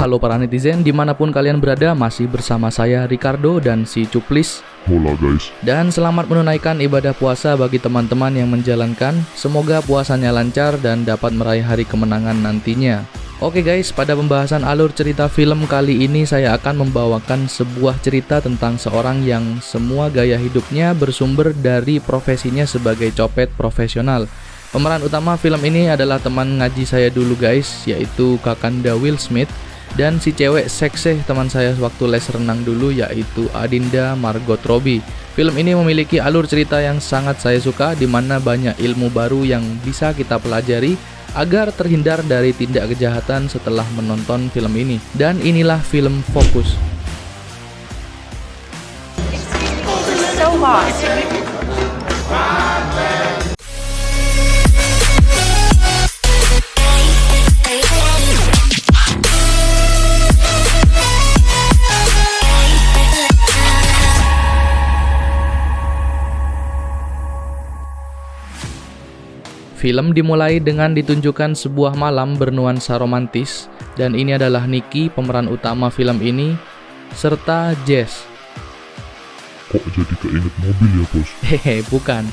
halo para netizen, dimanapun kalian berada, masih bersama saya Ricardo dan si Cuplis. Hola guys. Dan selamat menunaikan ibadah puasa bagi teman-teman yang menjalankan. Semoga puasanya lancar dan dapat meraih hari kemenangan nantinya. Oke guys, pada pembahasan alur cerita film kali ini saya akan membawakan sebuah cerita tentang seorang yang semua gaya hidupnya bersumber dari profesinya sebagai copet profesional. Pemeran utama film ini adalah teman ngaji saya dulu guys, yaitu Kakanda Will Smith. Dan si cewek seksih teman saya waktu les renang dulu, yaitu Adinda Margot Robbie. Film ini memiliki alur cerita yang sangat saya suka, di mana banyak ilmu baru yang bisa kita pelajari agar terhindar dari tindak kejahatan setelah menonton film ini. Dan inilah film Focus. So lost. Film dimulai dengan ditunjukkan sebuah malam bernuansa romantis, dan ini adalah Nicky, pemeran utama film ini, serta Jess. Kok jadi keinget mobil ya bos? Hehe, bukan.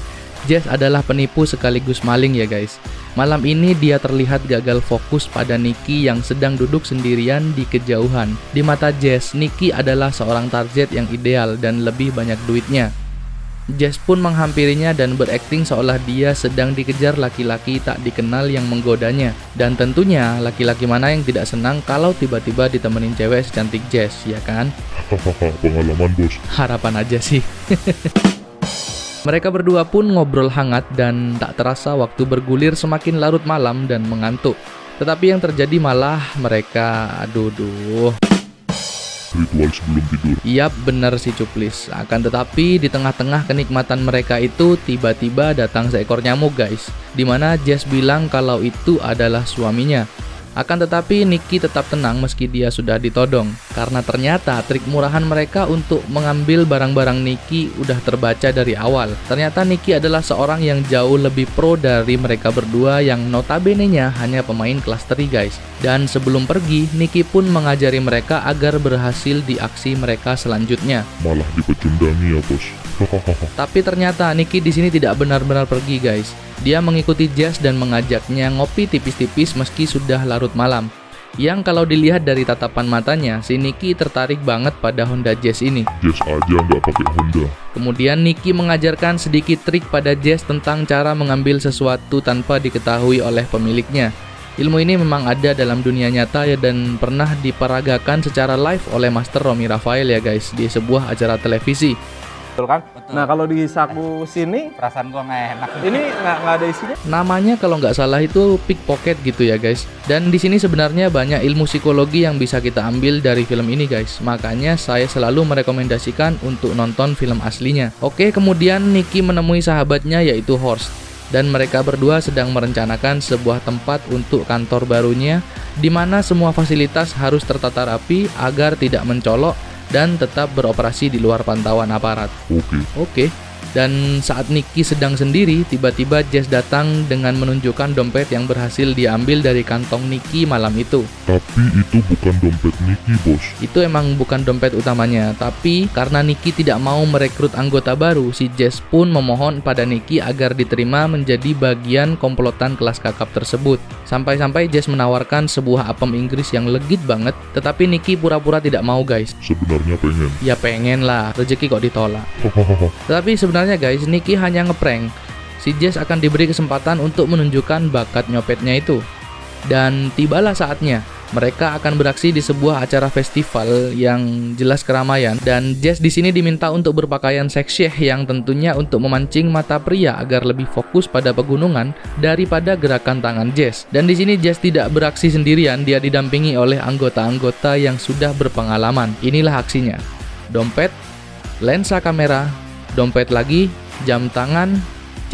Jess adalah penipu sekaligus maling ya guys. Malam ini dia terlihat gagal fokus pada Nicky yang sedang duduk sendirian di kejauhan. Di mata Jess, Nicky adalah seorang target yang ideal dan lebih banyak duitnya. Jess pun menghampirinya dan berakting seolah dia sedang dikejar laki-laki tak dikenal yang menggodanya. Dan tentunya laki-laki mana yang tidak senang kalau tiba-tiba ditemenin cewek secantik Jess, ya kan? Hahaha, pengalaman bos. Harapan aja sih. Mereka berdua pun ngobrol hangat dan tak terasa waktu bergulir semakin larut malam dan mengantuk. Tetapi yang terjadi malah mereka aduh. Ritual sebelum tidur. Yap, benar si Cuplis. Akan tetapi di tengah-tengah kenikmatan mereka itu tiba-tiba datang seekor nyamuk guys, dimana Jess bilang kalau itu adalah suaminya. Akan tetapi Nicky tetap tenang meski dia sudah ditodong, karena ternyata trik murahan mereka untuk mengambil barang-barang Nicky udah terbaca dari awal. Ternyata Nicky adalah seorang yang jauh lebih pro dari mereka berdua yang notabene-nya hanya pemain kelas 3 guys. Dan sebelum pergi, Nicky pun mengajari mereka agar berhasil di aksi mereka selanjutnya. Malah dipecundangi ya bos. Hahaha. Tapi ternyata Nicky di sini tidak benar-benar pergi guys. Dia mengikuti Jess dan mengajaknya ngopi tipis-tipis meski sudah larut malam. Yang kalau dilihat dari tatapan matanya, si Nicky tertarik banget pada Honda Jazz ini. Jess aja nggak pakai Honda. Kemudian Nicky mengajarkan sedikit trik pada Jess tentang cara mengambil sesuatu tanpa diketahui oleh pemiliknya. Ilmu ini memang ada dalam dunia nyata ya, dan pernah diperagakan secara live oleh Master Romy Rafael ya guys, di sebuah acara televisi. Betul kan? Betul. Nah kalau di saku sini, Perasaan gua nggak enak. ini nggak ada isinya. Namanya kalau nggak salah itu pickpocket gitu ya guys. Dan di sini sebenarnya banyak ilmu psikologi yang bisa kita ambil dari film ini guys. Makanya saya selalu merekomendasikan untuk nonton film aslinya. Oke, kemudian Nicky menemui sahabatnya yaitu Horst. Dan mereka berdua sedang merencanakan sebuah tempat untuk kantor barunya, di mana semua fasilitas harus tertata rapi agar tidak mencolok dan tetap beroperasi di luar pantauan aparat. Oke. Dan saat Nicky sedang sendiri, tiba-tiba Jess datang dengan menunjukkan dompet yang berhasil diambil dari kantong Nicky malam itu. Tapi itu bukan dompet Nicky bos. Itu emang bukan dompet utamanya, tapi karena Nicky tidak mau merekrut anggota baru, si Jess pun memohon pada Nicky agar diterima menjadi bagian komplotan kelas kakap tersebut. Sampai-sampai Jess menawarkan sebuah apem Inggris yang legit banget, tetapi Nicky pura-pura tidak mau guys. Sebenarnya pengen. Ya pengen lah, rezeki kok ditolak. Hahaha. Tetapi sebenarnya guys, Nicky hanya ngeprank. Si Jess akan diberi kesempatan untuk menunjukkan bakat nyopetnya itu. Dan tibalah saatnya. Mereka akan beraksi di sebuah acara festival yang jelas keramaian, dan Jess di sini diminta untuk berpakaian seksy yang tentunya untuk memancing mata pria agar lebih fokus pada pegunungan daripada gerakan tangan Jess. Dan di sini Jess tidak beraksi sendirian, dia didampingi oleh anggota-anggota yang sudah berpengalaman. Inilah aksinya. Dompet, lensa kamera, dompet lagi, jam tangan,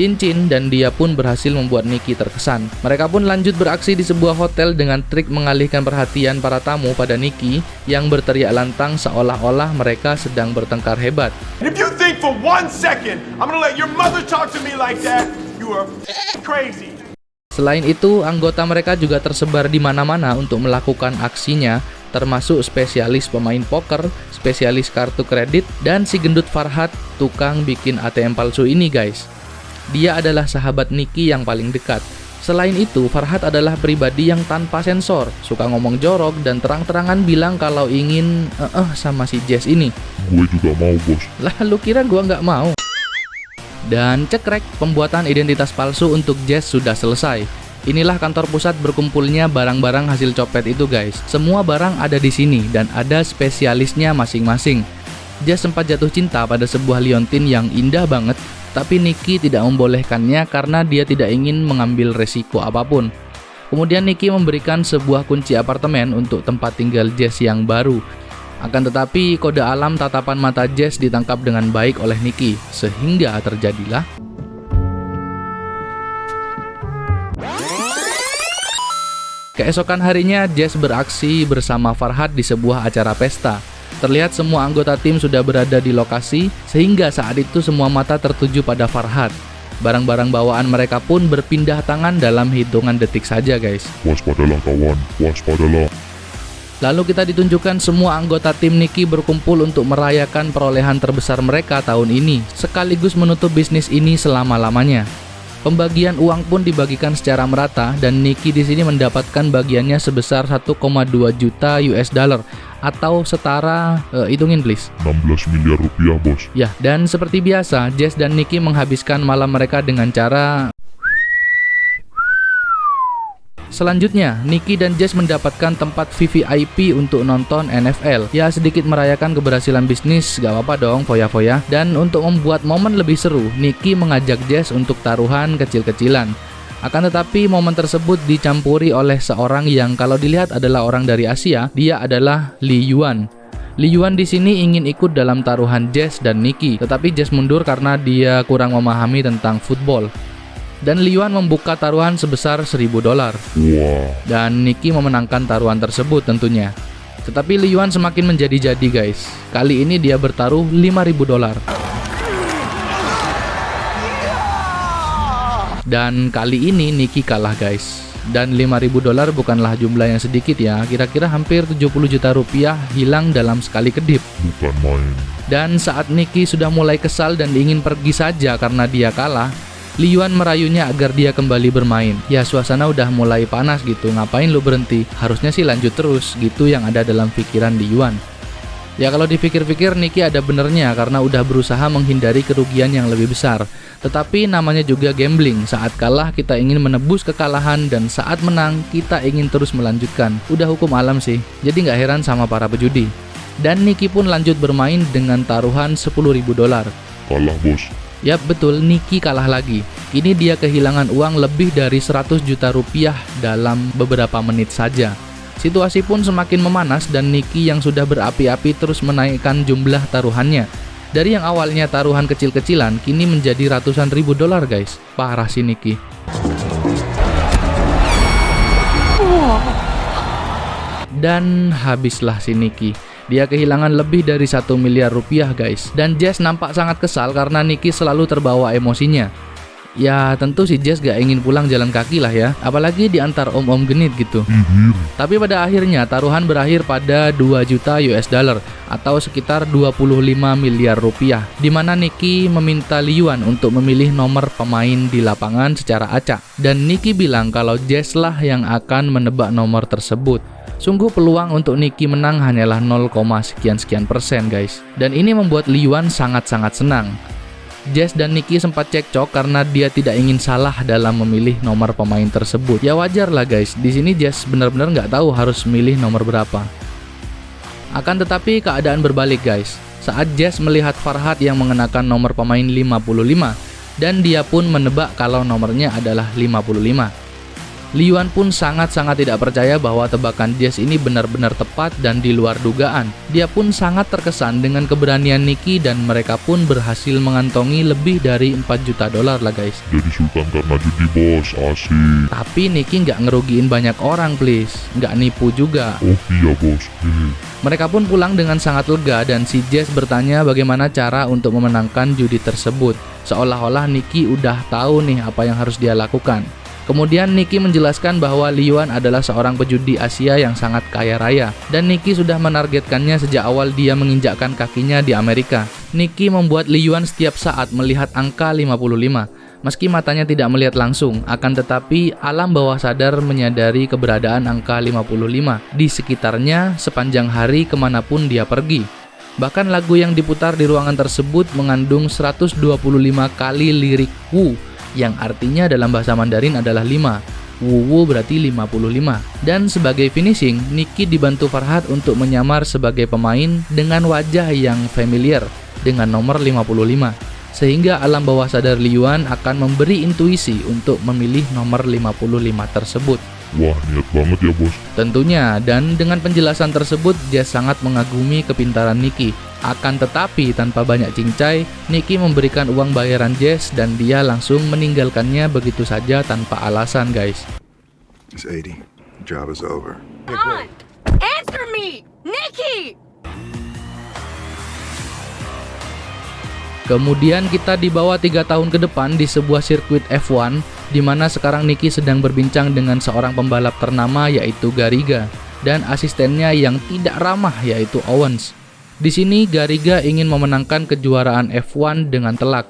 cincin, dan dia pun berhasil membuat Nicky terkesan. Mereka pun lanjut beraksi di sebuah hotel dengan trik mengalihkan perhatian para tamu pada Nicky yang berteriak lantang seolah-olah mereka sedang bertengkar hebat. If you think for 1 second I'm gonna let your mother talk to me like that, you are crazy. Selain itu, anggota mereka juga tersebar di mana-mana untuk melakukan aksinya termasuk spesialis pemain poker, spesialis kartu kredit, dan si gendut Farhad, tukang bikin ATM palsu ini guys. Dia adalah sahabat Nicky yang paling dekat. Selain itu, Farhad adalah pribadi yang tanpa sensor, suka ngomong jorok dan terang-terangan bilang kalau ingin sama si Jess ini. Gue juga mau, bos. Lah, lu kira gua nggak mau? Dan cekrek, pembuatan identitas palsu untuk Jess sudah selesai. Inilah kantor pusat berkumpulnya barang-barang hasil copet itu guys. Semua barang ada di sini dan ada spesialisnya masing-masing. Jess sempat jatuh cinta pada sebuah liontin yang indah banget, tapi Nicky tidak membolehkannya karena dia tidak ingin mengambil resiko apapun. Kemudian Nicky memberikan sebuah kunci apartemen untuk tempat tinggal Jess yang baru. Akan tetapi kode alam tatapan mata Jess ditangkap dengan baik oleh Nicky, sehingga terjadilah keesokan harinya. Jess beraksi bersama Farhad di sebuah acara pesta. Terlihat semua anggota tim sudah berada di lokasi, sehingga saat itu semua mata tertuju pada Farhad. Barang-barang bawaan mereka pun berpindah tangan dalam hitungan detik saja guys. Waspadalah kawan, waspadalah. Lalu kita ditunjukkan semua anggota tim Nicky berkumpul untuk merayakan perolehan terbesar mereka tahun ini, sekaligus menutup bisnis ini selama-lamanya. Pembagian uang pun dibagikan secara merata dan Nicky di sini mendapatkan bagiannya sebesar 1,2 juta US dollar atau setara hitungin please. 16 miliar rupiah, bos. Ya, dan seperti biasa, Jess dan Nicky menghabiskan malam mereka dengan cara selanjutnya, Nicky dan Jess mendapatkan tempat VVIP untuk nonton NFL. Ya, sedikit merayakan keberhasilan bisnis, gak apa-apa dong, foya-foya. Dan untuk membuat momen lebih seru, Nicky mengajak Jess untuk taruhan kecil-kecilan. Akan tetapi momen tersebut dicampuri oleh seorang yang kalau dilihat adalah orang dari Asia. Dia adalah Lee Yuan. Lee Yuan di sini ingin ikut dalam taruhan Jess dan Nicky, tetapi Jess mundur karena dia kurang memahami tentang football. Dan Lee Yuan membuka taruhan sebesar $1.000. Wah. Dan Nicky memenangkan taruhan tersebut tentunya. Tetapi Lee Yuan semakin menjadi-jadi guys. Kali ini dia bertaruh $5.000. Dan kali ini Nicky kalah guys. Dan $5.000 bukanlah jumlah yang sedikit ya. Kira-kira hampir 70 juta rupiah hilang dalam sekali kedip. Bukan main. Dan saat Nicky sudah mulai kesal dan ingin pergi saja karena dia kalah, Lee Yuan merayunya agar dia kembali bermain. Ya, suasana udah mulai panas gitu, ngapain lu berhenti? Harusnya sih lanjut terus, gitu yang ada dalam pikiran Lee Yuan. Ya kalau dipikir-pikir Nicky ada benernya karena udah berusaha menghindari kerugian yang lebih besar. Tetapi namanya juga gambling, saat kalah kita ingin menebus kekalahan dan saat menang kita ingin terus melanjutkan. Udah hukum alam sih, jadi nggak heran sama para pejudi. Dan Nicky pun lanjut bermain dengan taruhan $10.000. Kalah, bos. Yap betul, Nicky kalah lagi. Kini dia kehilangan uang lebih dari 100 juta rupiah dalam beberapa menit saja. Situasi pun semakin memanas dan Nicky yang sudah berapi-api terus menaikkan jumlah taruhannya. Dari yang awalnya taruhan kecil-kecilan, kini menjadi ratusan ribu dolar guys. Parah si Nicky. Dan habislah si Nicky. Dia kehilangan lebih dari 1 miliar rupiah guys. Dan Jess nampak sangat kesal karena Nicky selalu terbawa emosinya. Ya tentu si Jess gak ingin pulang jalan kaki lah ya. Apalagi diantar om-om genit gitu. Tapi pada akhirnya taruhan berakhir pada 2 juta US dollar atau sekitar 25 miliar rupiah. Dimana Nicky meminta Lee Yuan untuk memilih nomor pemain di lapangan secara acak. Dan Nicky bilang kalau Jess lah yang akan menebak nomor tersebut. Sungguh peluang untuk Nicky menang hanyalah 0, sekian persen guys. Dan ini membuat Lee Yuan sangat-sangat senang. Jess dan Nicky sempat cekcok karena dia tidak ingin salah dalam memilih nomor pemain tersebut. Ya wajar lah guys, di sini Jess benar-benar nggak tahu harus milih nomor berapa. Akan tetapi keadaan berbalik guys. Saat Jess melihat Farhad yang mengenakan nomor pemain 55 dan dia pun menebak kalau nomornya adalah 55. Lee Yuan pun sangat-sangat tidak percaya bahwa tebakan Jess ini benar-benar tepat dan di luar dugaan. Dia pun sangat terkesan dengan keberanian Nicky dan mereka pun berhasil mengantongi lebih dari 4 juta dolar lah guys. Jadi sultan karena judi, bos. Asik. Tapi Nicky nggak ngerugiin banyak orang please. Nggak nipu juga. Oh iya, bos. Mereka pun pulang dengan sangat lega dan si Jess bertanya bagaimana cara untuk memenangkan judi tersebut. Seolah-olah Nicky udah tahu nih apa yang harus dia lakukan. Kemudian Nicky menjelaskan bahwa Liyuan adalah seorang pejudi Asia yang sangat kaya raya, dan Nicky sudah menargetkannya sejak awal dia menginjakkan kakinya di Amerika. Nicky membuat Liyuan setiap saat melihat angka 55. Meski matanya tidak melihat langsung, akan tetapi alam bawah sadar menyadari keberadaan angka 55 di sekitarnya sepanjang hari kemanapun dia pergi. Bahkan lagu yang diputar di ruangan tersebut mengandung 125 kali lirik Wu, yang artinya dalam bahasa Mandarin adalah 5. Wu berarti 55. Dan sebagai finishing, Nicky dibantu Farhad untuk menyamar sebagai pemain dengan wajah yang familiar dengan nomor 55. Sehingga alam bawah sadar Liyuan akan memberi intuisi untuk memilih nomor 55 tersebut. Wah, niat banget ya bos. Tentunya, dan dengan penjelasan tersebut, Jess sangat mengagumi kepintaran Nicky. Akan tetapi, tanpa banyak cincai, Nicky memberikan uang bayaran Jess dan dia langsung meninggalkannya begitu saja tanpa alasan, guys. It's 80. The job is over. Come on! Answer me! Nikki! Kemudian kita dibawa 3 tahun ke depan di sebuah sirkuit F1, di mana sekarang Nicky sedang berbincang dengan seorang pembalap ternama yaitu Garriga, dan asistennya yang tidak ramah yaitu Owens. Di sini Garriga ingin memenangkan kejuaraan F1 dengan telak,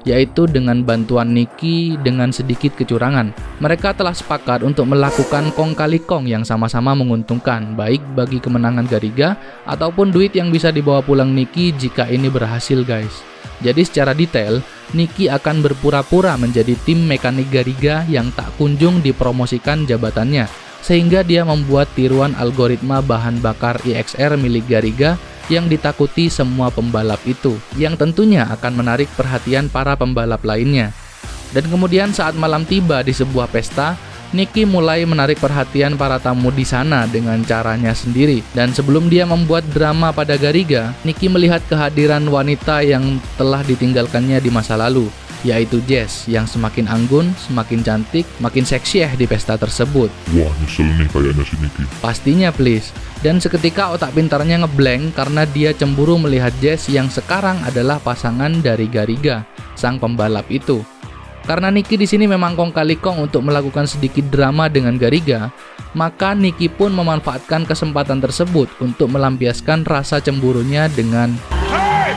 yaitu dengan bantuan Nicky dengan sedikit kecurangan. Mereka telah sepakat untuk melakukan kong kali kong yang sama-sama menguntungkan, baik bagi kemenangan Garriga ataupun duit yang bisa dibawa pulang Nicky jika ini berhasil, guys. Jadi secara detail, Nicky akan berpura-pura menjadi tim mekanik Garriga yang tak kunjung dipromosikan jabatannya, sehingga dia membuat tiruan algoritma bahan bakar IXR milik Garriga yang ditakuti semua pembalap itu, yang tentunya akan menarik perhatian para pembalap lainnya. Dan kemudian saat malam tiba di sebuah pesta, Nicky mulai menarik perhatian para tamu di sana dengan caranya sendiri. Dan sebelum dia membuat drama pada Garriga, Nicky melihat kehadiran wanita yang telah ditinggalkannya di masa lalu, yaitu Jess, yang semakin anggun, semakin cantik, makin seksi di pesta tersebut. Wah, nyesel nih kayaknya si Nicky. Pastinya please. Dan seketika otak pintarnya ngeblank karena dia cemburu melihat Jess yang sekarang adalah pasangan dari Garriga, sang pembalap itu. Karena Nicky di sini memang kong kali kong untuk melakukan sedikit drama dengan Garriga, maka Nicky pun memanfaatkan kesempatan tersebut untuk melampiaskan rasa cemburunya dengan Hey!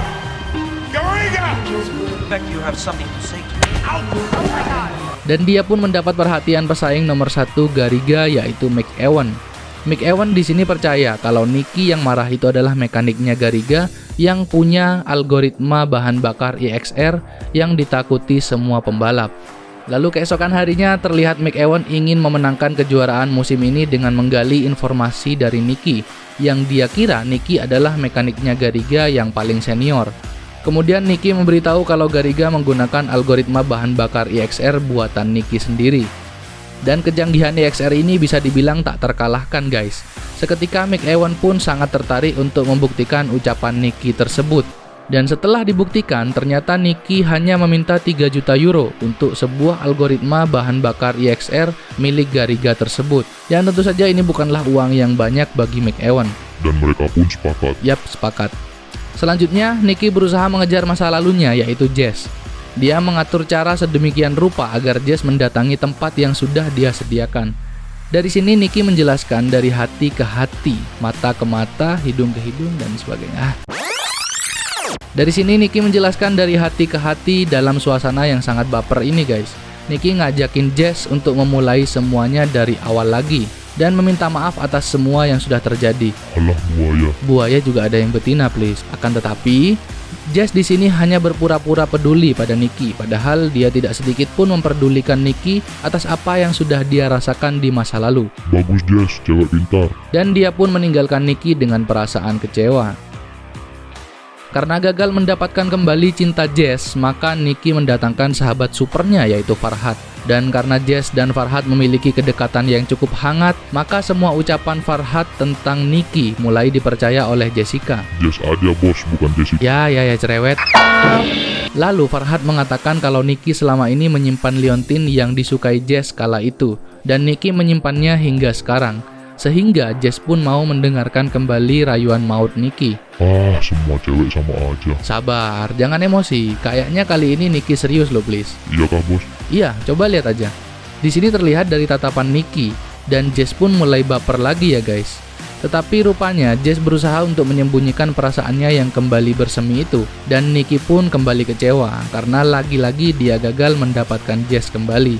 Garriga! dan dia pun mendapat perhatian pesaing nomor 1 Garriga yaitu Mick Ewan. Mick Ewan di sini percaya kalau Nicky yang marah itu adalah mekaniknya Garriga yang punya algoritma bahan bakar IXR yang ditakuti semua pembalap. Lalu keesokan harinya terlihat Mick Ewan ingin memenangkan kejuaraan musim ini dengan menggali informasi dari Nicky, yang dia kira Nicky adalah mekaniknya Garriga yang paling senior. Kemudian Nicky memberitahu kalau Garriga menggunakan algoritma bahan bakar IXR buatan Nicky sendiri. Dan kejanggihan IXR ini bisa dibilang tak terkalahkan, guys. Seketika Mick Ewan pun sangat tertarik untuk membuktikan ucapan Nicky tersebut. Dan setelah dibuktikan, ternyata Nicky hanya meminta 3 juta euro untuk sebuah algoritma bahan bakar IXR milik Garriga tersebut. Dan tentu saja ini bukanlah uang yang banyak bagi Mick Ewan. Dan mereka pun sepakat. Yap, sepakat. Selanjutnya, Nicky berusaha mengejar masa lalunya yaitu Jess. Dia mengatur cara sedemikian rupa agar Jess mendatangi tempat yang sudah dia sediakan. Dari sini Nicky menjelaskan dari hati ke hati, mata ke mata, hidung ke hidung, dan sebagainya. Dari sini Nicky menjelaskan dari hati ke hati dalam suasana yang sangat baper ini, guys. Nicky ngajakin Jess untuk memulai semuanya dari awal lagi dan meminta maaf atas semua yang sudah terjadi. Alah, buaya. Buaya juga ada yang betina, please. Akan tetapi Jess di sini hanya berpura-pura peduli pada Nicky, padahal dia tidak sedikit pun memperdulikan Nicky atas apa yang sudah dia rasakan di masa lalu. Bagus Jess, cewek pintar. Dan dia pun meninggalkan Nicky dengan perasaan kecewa. Karena gagal mendapatkan kembali cinta Jess, maka Nicky mendatangkan sahabat supernya yaitu Farhad. Dan karena Jess dan Farhad memiliki kedekatan yang cukup hangat, maka semua ucapan Farhad tentang Nicky mulai dipercaya oleh Jessica. Jess aja bos, bukan Jessica. Ya cerewet. Lalu Farhad mengatakan kalau Nicky selama ini menyimpan liontin yang disukai Jess kala itu, dan Nicky menyimpannya hingga sekarang. Sehingga Jess pun mau mendengarkan kembali rayuan maut Nicky. Ah, semua cewek sama aja. Sabar, jangan emosi. Kayaknya kali ini Nicky serius loh, please. Iya kah bos? Iya, coba lihat aja. Di sini terlihat dari tatapan Nicky, dan Jess pun mulai baper lagi ya guys. Tetapi rupanya Jess berusaha untuk menyembunyikan perasaannya yang kembali bersemi itu, dan Nicky pun kembali kecewa karena lagi-lagi dia gagal mendapatkan Jess kembali.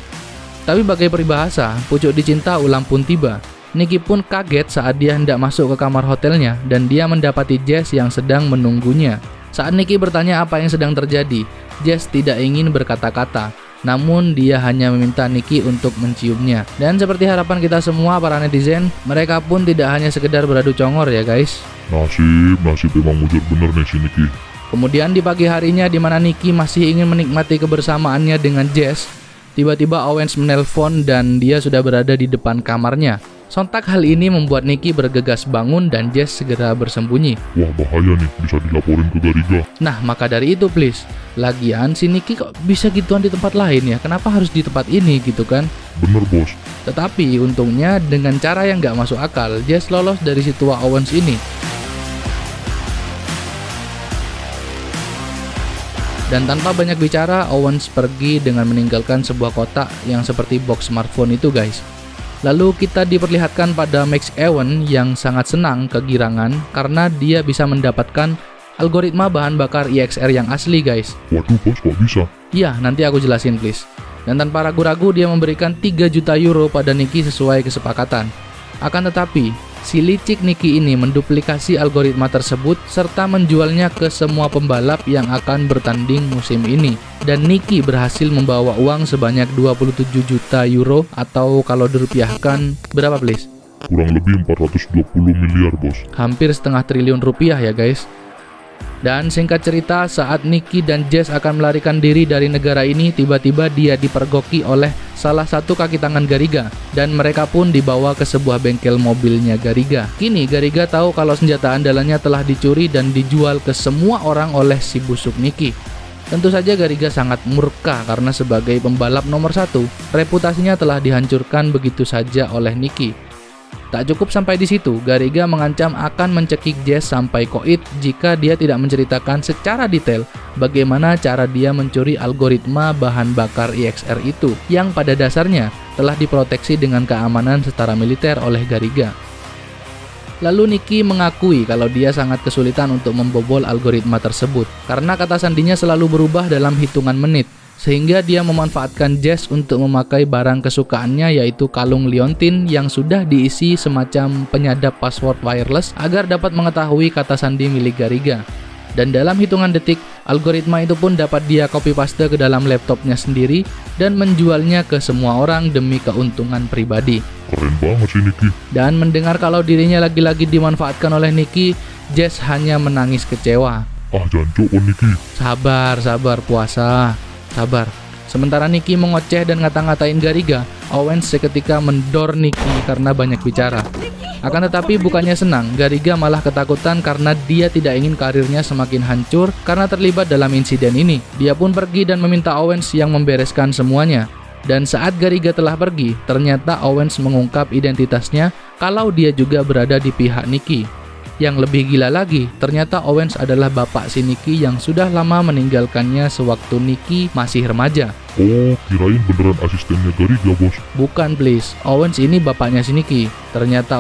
Tapi bagai peribahasa, pucuk dicinta ulang pun tiba. Nicky pun kaget saat dia hendak masuk ke kamar hotelnya dan dia mendapati Jess yang sedang menunggunya. Saat Nicky bertanya apa yang sedang terjadi, Jess tidak ingin berkata-kata. Namun dia hanya meminta Nicky untuk menciumnya. Dan seperti harapan kita semua para netizen, mereka pun tidak hanya sekedar beradu congor ya guys. Nasib emang mujur bener nih si Nicky. Kemudian di pagi harinya di mana Nicky masih ingin menikmati kebersamaannya dengan Jess, tiba-tiba Owens menelpon dan dia sudah berada di depan kamarnya. Sontak hal ini membuat Nicky bergegas bangun dan Jess segera bersembunyi. Wah bahaya nih, bisa dilaporin ke Gariga. Nah maka dari itu please, lagian si Nicky kok bisa gituan di tempat lain ya? Kenapa harus di tempat ini gitu kan? Bener bos. Tetapi untungnya dengan cara yang gak masuk akal, Jess lolos dari si tua Owens ini. Dan tanpa banyak bicara, Owens pergi dengan meninggalkan sebuah kotak yang seperti box smartphone itu guys. Lalu kita diperlihatkan pada Max Ewan yang sangat senang kegirangan karena dia bisa mendapatkan algoritma bahan bakar EXR yang asli guys. Waduh bos, kok bisa? Ya, nanti aku jelasin please. Dan tanpa ragu-ragu dia memberikan 3 juta euro pada Nicky sesuai kesepakatan. Akan tetapi, si licik Nicky ini menduplikasi algoritma tersebut serta menjualnya ke semua pembalap yang akan bertanding musim ini. Dan Nicky berhasil membawa uang sebanyak 27 juta euro atau kalau dirupiahkan berapa please? Kurang lebih 420 miliar bos. Hampir setengah triliun rupiah ya guys. Dan singkat cerita, saat Nicky dan Jess akan melarikan diri dari negara ini, tiba-tiba dia dipergoki oleh salah satu kaki tangan Gariga, dan mereka pun dibawa ke sebuah bengkel mobilnya Gariga. Kini Gariga tahu kalau senjata andalannya telah dicuri dan dijual ke semua orang oleh si busuk Nicky. Tentu saja Gariga sangat murka karena sebagai pembalap nomor 1, reputasinya telah dihancurkan begitu saja oleh Nicky. Tak cukup sampai di situ, Gariga mengancam akan mencekik Jess sampai koit jika dia tidak menceritakan secara detail bagaimana cara dia mencuri algoritma bahan bakar EXR itu yang pada dasarnya telah diproteksi dengan keamanan setara militer oleh Gariga. Lalu Nicky mengakui kalau dia sangat kesulitan untuk membobol algoritma tersebut karena kata sandinya selalu berubah dalam hitungan menit. Sehingga dia memanfaatkan Jess untuk memakai barang kesukaannya yaitu kalung liontin yang sudah diisi semacam penyadap password wireless agar dapat mengetahui kata sandi milik Gariga. Dan dalam hitungan detik, algoritma itu pun dapat dia copy paste ke dalam laptopnya sendiri dan menjualnya ke semua orang demi keuntungan pribadi. Keren banget sih Nicky. Dan mendengar kalau dirinya lagi-lagi dimanfaatkan oleh Nicky, Jess hanya menangis kecewa. Jancuk kon Nicky. Sabar puasa. Sabar. Sementara Nicky mengoceh dan ngata-ngatain Gariga, Owens seketika mendor Nicky karena banyak bicara. Akan tetapi bukannya senang, Gariga malah ketakutan karena dia tidak ingin karirnya semakin hancur karena terlibat dalam insiden ini. Dia pun pergi dan meminta Owens yang membereskan semuanya. Dan saat Gariga telah pergi, ternyata Owens mengungkap identitasnya kalau dia juga berada di pihak Nicky. Yang lebih gila lagi, ternyata Owens adalah bapak si Nicky yang sudah lama meninggalkannya sewaktu Nicky masih remaja. Oh, kirain beneran asistennya Gariga bos. Bukan please, Owens ini bapaknya si Nicky. Ternyata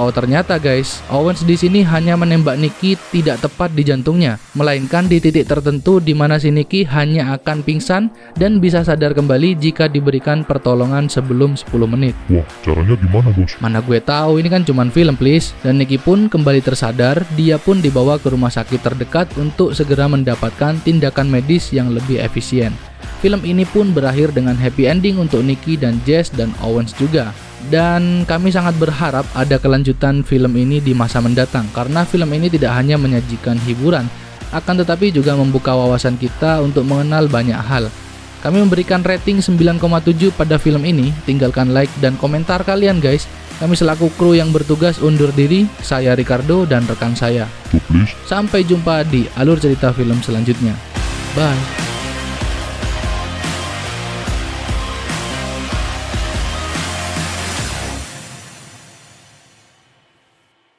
guys, Owens di sini hanya menembak Nicky tidak tepat di jantungnya, melainkan di titik tertentu di mana si Nicky hanya akan pingsan dan bisa sadar kembali jika diberikan pertolongan sebelum 10 menit. Wah, caranya gimana bos? Mana gue tahu, ini kan cuman film please. Dan Nicky pun kembali tersadar, dia pun dibawa ke rumah sakit terdekat untuk segera mendapatkan tindakan medis yang lebih efisien. Film ini pun berakhir dengan happy ending untuk Nicky dan Jess dan Owens juga. Dan kami sangat berharap ada kelanjutan film ini di masa mendatang karena film ini tidak hanya menyajikan hiburan, akan tetapi juga membuka wawasan kita untuk mengenal banyak hal. Kami memberikan rating 9,7 pada film ini. Tinggalkan like dan komentar kalian guys. Kami selaku kru yang bertugas undur diri. Saya Ricardo dan rekan saya. Please. Sampai jumpa di alur cerita film selanjutnya. Bye.